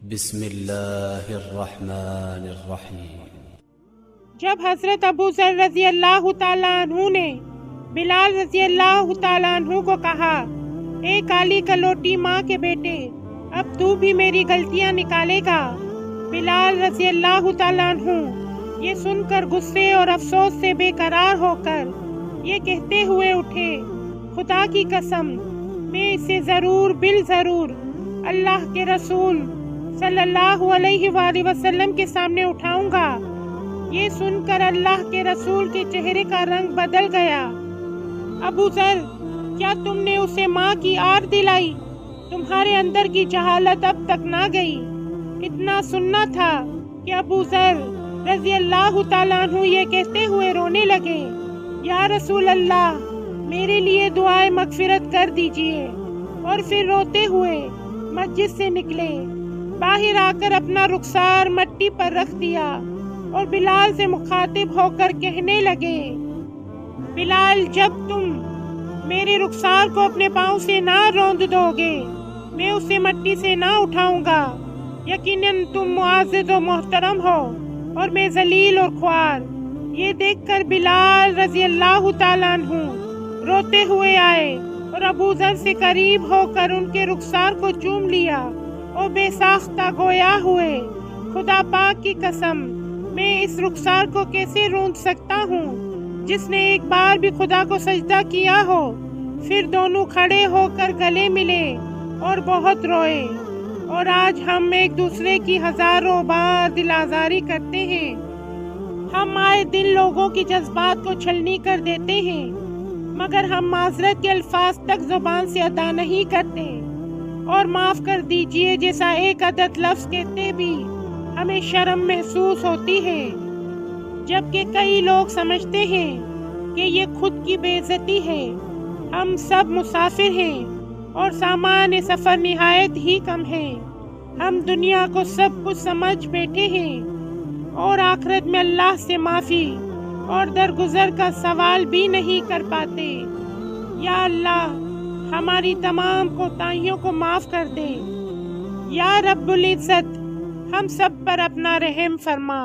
بسم اللہ الرحمن الرحیم۔ جب حضرت ابو ذر رضی اللہ تعالیٰ عنہ نے بلال رضی اللہ تعالیٰ عنہ کو کہا، اے کالی کلوٹی ماں کے بیٹے، اب تو بھی میری غلطیاں نکالے گا، بلال رضی اللہ تعالیٰ عنہ یہ سن کر غصے اور افسوس سے بے قرار ہو کر یہ کہتے ہوئے اٹھے، خدا کی قسم میں اسے ضرور بالضرور اللہ کے رسول صلی اللہ علیہ وآلہ وسلم کے سامنے اٹھاؤں گا۔ یہ سن کر اللہ کے رسول کے چہرے کا رنگ بدل گیا۔ ابو ذر، کیا تم نے اسے ماں کی آر دلائی؟ تمہارے اندر کی جہالت اب تک نہ گئی؟ اتنا سننا تھا کہ ابو ذر رضی اللہ تعالیٰ عنہ یہ کہتے ہوئے رونے لگے، یا رسول اللہ میرے لیے دعائے مغفرت کر دیجئے، اور پھر روتے ہوئے مسجد سے نکلے، باہر آ کر اپنا رخسار مٹی پر رکھ دیا اور بلال سے مخاطب ہو کر کہنے لگے، بلال جب تم میرے رخسار کو اپنے پاؤں سے نہ روند دو گے میں اسے مٹی سے نہ اٹھاؤں گا، یقیناً تم معزز و محترم ہو اور میں ذلیل اور خوار۔ یہ دیکھ کر بلال رضی اللہ تعالیٰ عنہ روتے ہوئے آئے اور ابو ذر سے قریب ہو کر ان کے رخسار کو چوم لیا اور بے ساختہ گویا ہوئے، خدا پاک کی قسم میں اس رخسار کو کیسے روند سکتا ہوں جس نے ایک بار بھی خدا کو سجدہ کیا ہو۔ پھر دونوں کھڑے ہو کر گلے ملے اور بہت روئے، اور آج ہم ایک دوسرے کی ہزاروں بار دل آزاری کرتے ہیں۔ ہم آئے دن لوگوں کی جذبات کو چھلنی کر دیتے ہیں، مگر ہم معذرت کے الفاظ تک زبان سے ادا نہیں کرتے، اور معاف کر دیجئے جیسا ایک عدد لفظ کہتے بھی ہمیں شرم محسوس ہوتی ہے، جبکہ کئی لوگ سمجھتے ہیں کہ یہ خود کی بے عزتی ہے۔ ہم سب مسافر ہیں اور سامان سفر نہایت ہی کم ہے۔ ہم دنیا کو سب کچھ سمجھ بیٹھے ہیں اور آخرت میں اللہ سے معافی اور درگزر کا سوال بھی نہیں کر پاتے۔ یا اللہ ہماری تمام کوتاہیوں کو معاف کر دے۔ یا رب العزت ہم سب پر اپنا رحم فرما۔